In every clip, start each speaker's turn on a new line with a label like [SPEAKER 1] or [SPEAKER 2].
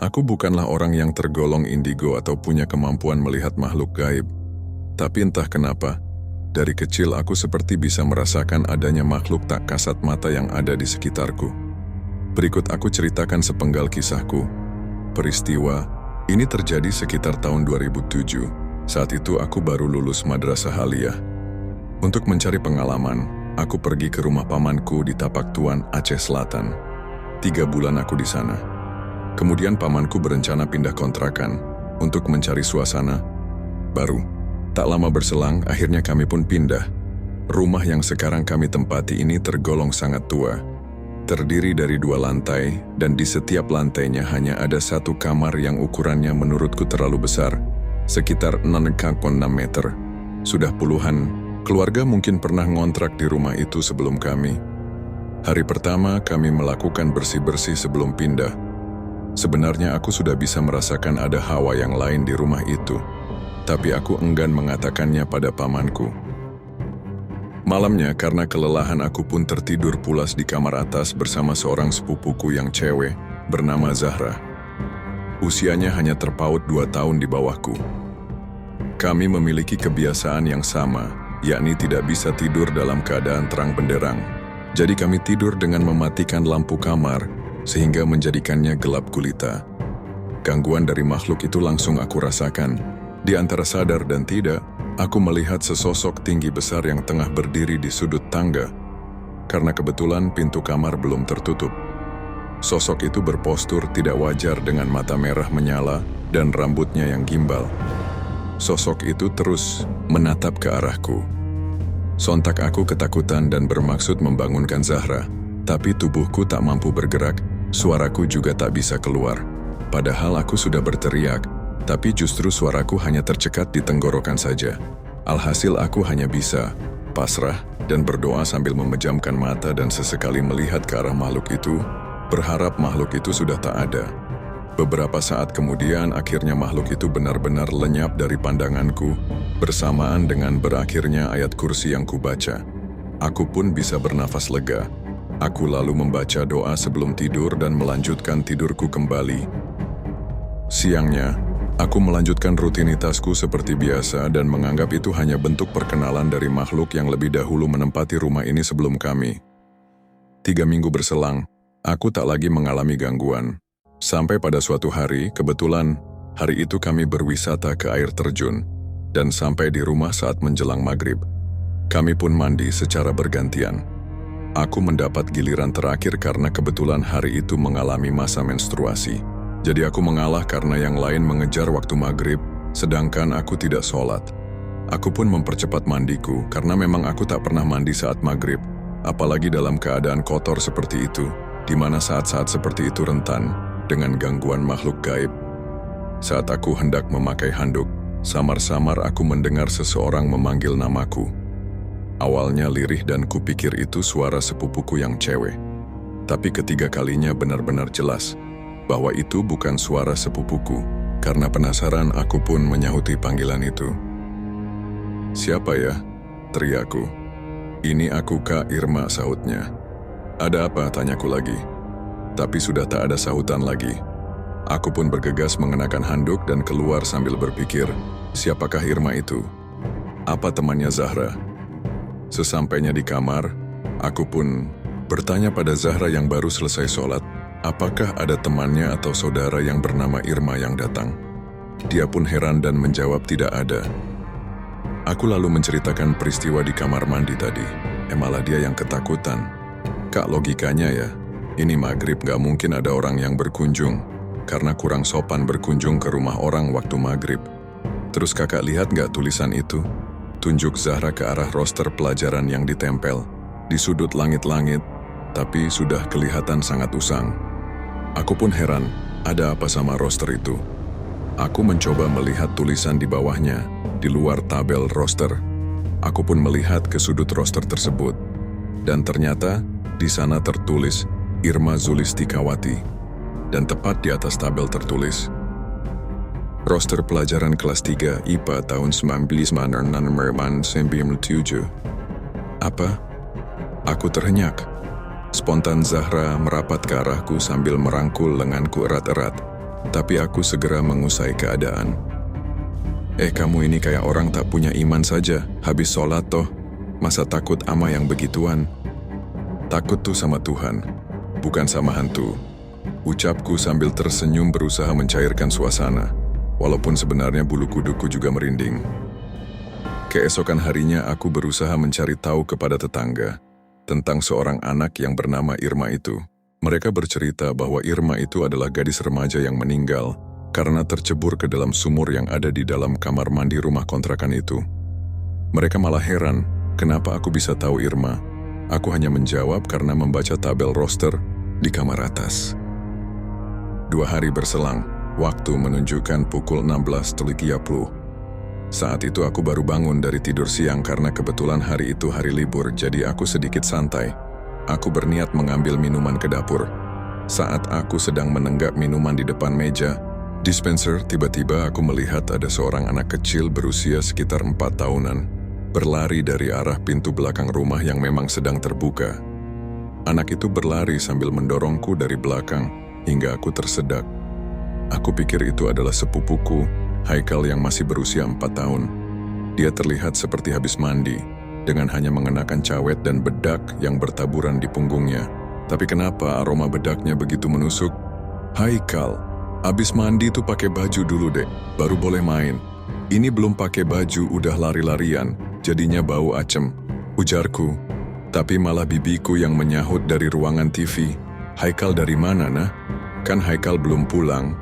[SPEAKER 1] Aku bukanlah orang yang tergolong indigo atau punya kemampuan melihat makhluk gaib. Tapi entah kenapa, dari kecil aku seperti bisa merasakan adanya makhluk tak kasat mata yang ada di sekitarku. Berikut aku ceritakan sepenggal kisahku. Peristiwa ini terjadi sekitar tahun 2007. Saat itu aku baru lulus Madrasah Aliyah. Untuk mencari pengalaman, aku pergi ke rumah pamanku di Tapak Tuan, Aceh Selatan. 3 bulan aku di sana. Kemudian pamanku berencana pindah kontrakan untuk mencari suasana baru. Tak lama berselang, akhirnya kami pun pindah. Rumah yang sekarang kami tempati ini tergolong sangat tua. Terdiri dari 2 lantai, dan di setiap lantainya hanya ada 1 kamar yang ukurannya menurutku terlalu besar, sekitar 6,6 meter. Sudah puluhan keluarga mungkin pernah ngontrak di rumah itu sebelum kami. Hari pertama kami melakukan bersih-bersih sebelum pindah. Sebenarnya aku sudah bisa merasakan ada hawa yang lain di rumah itu, tapi aku enggan mengatakannya pada pamanku. Malamnya, karena kelelahan, aku pun tertidur pulas di kamar atas bersama seorang sepupuku yang cewek bernama Zahra. Usianya hanya terpaut 2 tahun di bawahku. Kami memiliki kebiasaan yang sama, yakni tidak bisa tidur dalam keadaan terang benderang. Jadi kami tidur dengan mematikan lampu kamar, sehingga menjadikannya gelap gulita. Gangguan dari makhluk itu langsung aku rasakan. Di antara sadar dan tidak, aku melihat sesosok tinggi besar yang tengah berdiri di sudut tangga, karena kebetulan pintu kamar belum tertutup. Sosok itu berpostur tidak wajar dengan mata merah menyala dan rambutnya yang gimbal. Sosok itu terus menatap ke arahku. Sontak aku ketakutan dan bermaksud membangunkan Zahra, tapi tubuhku tak mampu bergerak, suaraku juga tak bisa keluar. Padahal aku sudah berteriak, tapi justru suaraku hanya tercekat di tenggorokan saja. Alhasil aku hanya bisa pasrah dan berdoa sambil memejamkan mata dan sesekali melihat ke arah makhluk itu, berharap makhluk itu sudah tak ada. Beberapa saat kemudian akhirnya makhluk itu benar-benar lenyap dari pandanganku, bersamaan dengan berakhirnya ayat kursi yang kubaca. Aku pun bisa bernafas lega. Aku lalu membaca doa sebelum tidur dan melanjutkan tidurku kembali. Siangnya, aku melanjutkan rutinitasku seperti biasa dan menganggap itu hanya bentuk perkenalan dari makhluk yang lebih dahulu menempati rumah ini sebelum kami. 3 minggu berselang, aku tak lagi mengalami gangguan. Sampai pada suatu hari, kebetulan hari itu kami berwisata ke air terjun dan sampai di rumah saat menjelang maghrib. Kami pun mandi secara bergantian. Aku mendapat giliran terakhir karena kebetulan hari itu mengalami masa menstruasi. Jadi aku mengalah karena yang lain mengejar waktu maghrib, sedangkan aku tidak sholat. Aku pun mempercepat mandiku karena memang aku tak pernah mandi saat maghrib, apalagi dalam keadaan kotor seperti itu, di mana saat-saat seperti itu rentan dengan gangguan makhluk gaib. Saat aku hendak memakai handuk, samar-samar aku mendengar seseorang memanggil namaku. Awalnya lirih dan kupikir itu suara sepupuku yang cewek. Tapi ketiga kalinya benar-benar jelas bahwa itu bukan suara sepupuku. Karena penasaran, aku pun menyahuti panggilan itu. "Siapa ya?" teriakku. "Ini aku, Kak Irma," sahutnya. "Ada apa?" tanyaku lagi. Tapi sudah tak ada sahutan lagi. Aku pun bergegas mengenakan handuk dan keluar sambil berpikir, siapakah Irma itu? Apa temannya Zahra? Sesampainya di kamar, aku pun bertanya pada Zahra yang baru selesai sholat, apakah ada temannya atau saudara yang bernama Irma yang datang? Dia pun heran dan menjawab tidak ada. Aku lalu menceritakan peristiwa di kamar mandi tadi. Malah dia yang ketakutan. "Kak, logikanya ya, ini maghrib gak mungkin ada orang yang berkunjung, karena kurang sopan berkunjung ke rumah orang waktu maghrib. Terus kakak lihat gak tulisan itu?" Tunjuk Zahra ke arah roster pelajaran yang ditempel di sudut langit-langit, tapi sudah kelihatan sangat usang. Aku pun heran, ada apa sama roster itu? Aku mencoba melihat tulisan di bawahnya, di luar tabel roster. Aku pun melihat ke sudut roster tersebut, dan ternyata di sana tertulis Irma Zulistikawati, dan tepat di atas tabel tertulis roster pelajaran kelas 3 IPA tahun 1997. Apa? Aku terhenyak. Spontan Zahra merapat ke arahku sambil merangkul lenganku erat-erat. Tapi aku segera mengusai keadaan. Kamu ini kayak orang tak punya iman saja, habis sholat toh. Masa takut ama yang begituan? Takut tuh sama Tuhan, bukan sama hantu. Ucapku sambil tersenyum berusaha mencairkan suasana, walaupun sebenarnya bulu kuduku juga merinding. Keesokan harinya aku berusaha mencari tahu kepada tetangga tentang seorang anak yang bernama Irma itu. Mereka bercerita bahwa Irma itu adalah gadis remaja yang meninggal karena tercebur ke dalam sumur yang ada di dalam kamar mandi rumah kontrakan itu. Mereka malah heran, kenapa aku bisa tahu Irma? Aku hanya menjawab karena membaca tabel roster di kamar atas. 2 hari berselang, waktu menunjukkan pukul 16.30. Saat itu aku baru bangun dari tidur siang karena kebetulan hari itu hari libur, jadi aku sedikit santai. Aku berniat mengambil minuman ke dapur. Saat aku sedang menenggak minuman di depan meja dispenser, tiba-tiba aku melihat ada seorang anak kecil berusia sekitar 4 tahunan berlari dari arah pintu belakang rumah yang memang sedang terbuka. Anak itu berlari sambil mendorongku dari belakang hingga aku tersedak. Aku pikir itu adalah sepupuku, Haikal yang masih berusia 4 tahun. Dia terlihat seperti habis mandi, dengan hanya mengenakan cawet dan bedak yang bertaburan di punggungnya. Tapi kenapa aroma bedaknya begitu menusuk? Haikal, habis mandi tuh pakai baju dulu dek, baru boleh main. Ini belum pakai baju udah lari-larian, jadinya bau acem, ujarku. Tapi malah bibiku yang menyahut dari ruangan TV. Haikal dari mana nah? Kan Haikal belum pulang.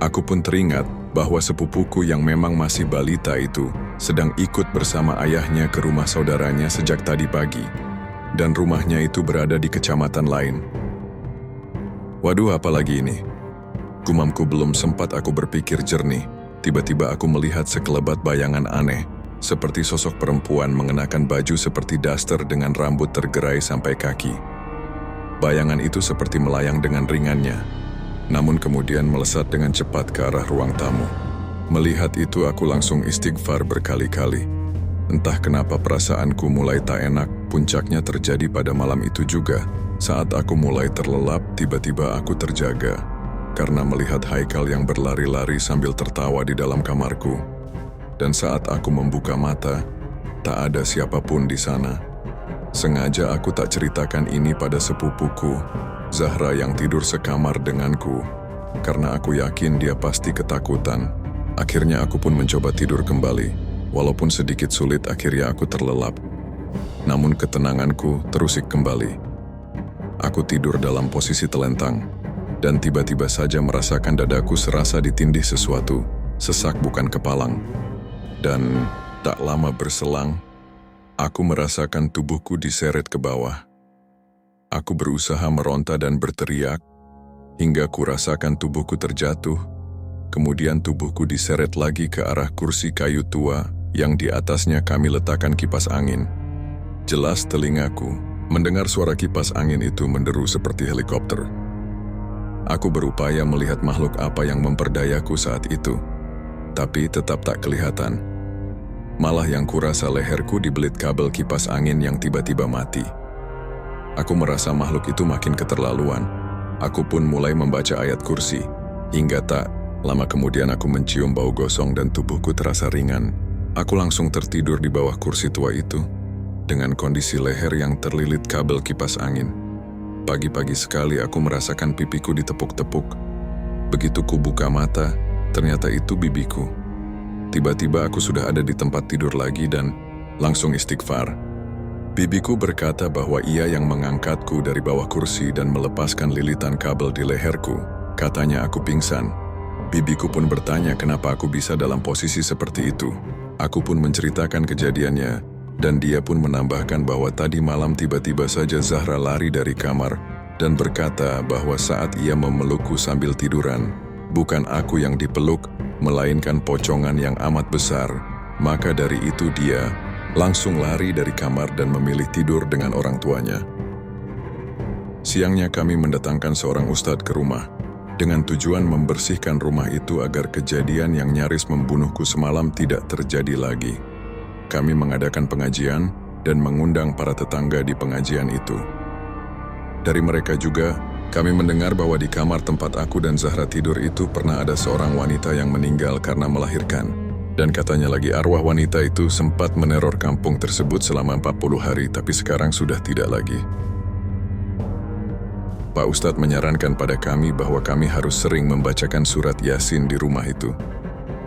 [SPEAKER 1] Aku pun teringat bahwa sepupuku yang memang masih balita itu sedang ikut bersama ayahnya ke rumah saudaranya sejak tadi pagi. Dan rumahnya itu berada di kecamatan lain. Waduh, apalagi ini? Gumamku belum sempat aku berpikir jernih. Tiba-tiba aku melihat sekelebat bayangan aneh, seperti sosok perempuan mengenakan baju seperti daster dengan rambut tergerai sampai kaki. Bayangan itu seperti melayang dengan ringannya, namun kemudian melesat dengan cepat ke arah ruang tamu. Melihat itu aku langsung istighfar berkali-kali. Entah kenapa perasaanku mulai tak enak, puncaknya terjadi pada malam itu juga. Saat aku mulai terlelap, tiba-tiba aku terjaga karena melihat Haikal yang berlari-lari sambil tertawa di dalam kamarku. Dan saat aku membuka mata, tak ada siapapun di sana. Sengaja aku tak ceritakan ini pada sepupuku, Zahra yang tidur sekamar denganku, karena aku yakin dia pasti ketakutan. Akhirnya aku pun mencoba tidur kembali, walaupun sedikit sulit akhirnya aku terlelap. Namun ketenanganku terusik kembali. Aku tidur dalam posisi telentang, dan tiba-tiba saja merasakan dadaku serasa ditindih sesuatu, sesak bukan kepalang. Dan tak lama berselang, aku merasakan tubuhku diseret ke bawah. Aku berusaha meronta dan berteriak, hingga kurasakan tubuhku terjatuh. Kemudian tubuhku diseret lagi ke arah kursi kayu tua yang di atasnya kami letakkan kipas angin. Jelas telingaku mendengar suara kipas angin itu menderu seperti helikopter. Aku berupaya melihat makhluk apa yang memperdayaku saat itu, tapi tetap tak kelihatan. Malah yang kurasa leherku dibelit kabel kipas angin yang tiba-tiba mati. Aku merasa makhluk itu makin keterlaluan. Aku pun mulai membaca ayat kursi, hingga tak lama kemudian aku mencium bau gosong dan tubuhku terasa ringan. Aku langsung tertidur di bawah kursi tua itu, dengan kondisi leher yang terlilit kabel kipas angin. Pagi-pagi sekali aku merasakan pipiku ditepuk-tepuk. Begitu ku buka mata, ternyata itu bibiku. Tiba-tiba aku sudah ada di tempat tidur lagi dan langsung istighfar. Bibiku berkata bahwa ia yang mengangkatku dari bawah kursi dan melepaskan lilitan kabel di leherku. Katanya aku pingsan. Bibiku pun bertanya kenapa aku bisa dalam posisi seperti itu. Aku pun menceritakan kejadiannya, dan dia pun menambahkan bahwa tadi malam tiba-tiba saja Zahra lari dari kamar dan berkata bahwa saat ia memelukku sambil tiduran, bukan aku yang dipeluk, melainkan pocongan yang amat besar. Maka dari itu dia langsung lari dari kamar dan memilih tidur dengan orang tuanya. Siangnya kami mendatangkan seorang ustadz ke rumah, dengan tujuan membersihkan rumah itu agar kejadian yang nyaris membunuhku semalam tidak terjadi lagi. Kami mengadakan pengajian dan mengundang para tetangga di pengajian itu. Dari mereka juga, Kami mendengar bahwa di kamar tempat aku dan Zahra tidur itu pernah ada seorang wanita yang meninggal karena melahirkan. Dan katanya lagi arwah wanita itu sempat meneror kampung tersebut selama 40 hari, tapi sekarang sudah tidak lagi. Pak Ustadz menyarankan pada kami bahwa kami harus sering membacakan surat Yasin di rumah itu.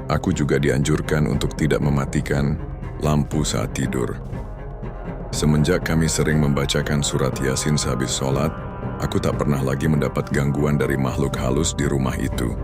[SPEAKER 1] Aku juga dianjurkan untuk tidak mematikan lampu saat tidur. Semenjak kami sering membacakan surat Yasin sehabis sholat, aku tak pernah lagi mendapat gangguan dari makhluk halus di rumah itu.